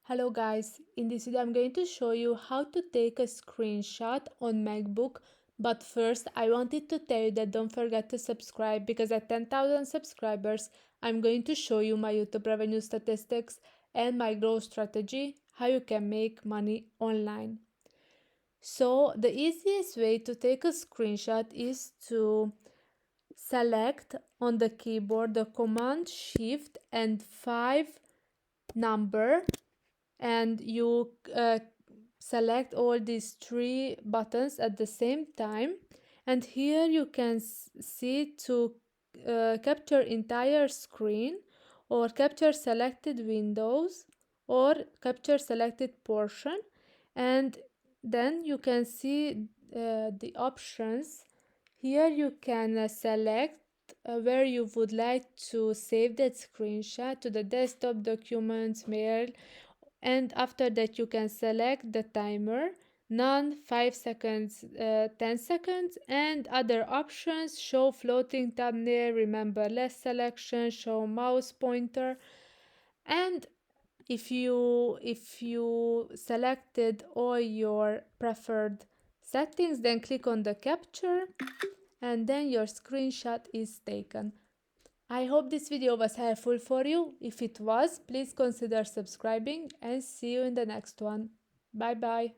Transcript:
Hello guys, in this video I'm going to show you how to take a screenshot on MacBook, but first I wanted to tell you that don't forget to subscribe because at 10,000 subscribers I'm going to show you my YouTube revenue statistics and my growth strategy, how you can make money online. So the easiest way to take a screenshot is to select on the keyboard the Command Shift and 5 number, and you select all these three buttons at the same time, and here you can see to capture entire screen or capture selected windows or capture selected portion, and then you can see the options. Here you can select where you would like to save that screenshot, to the desktop, documents, mail, and after that you can select the timer, none, 5 seconds, 10 seconds, and other options: show floating thumbnail, remember last selection, show mouse pointer. And if you selected all your preferred settings, then click on the capture and then your screenshot is taken. I hope this video was helpful for you. If it was, please consider subscribing and see you in the next one. Bye bye.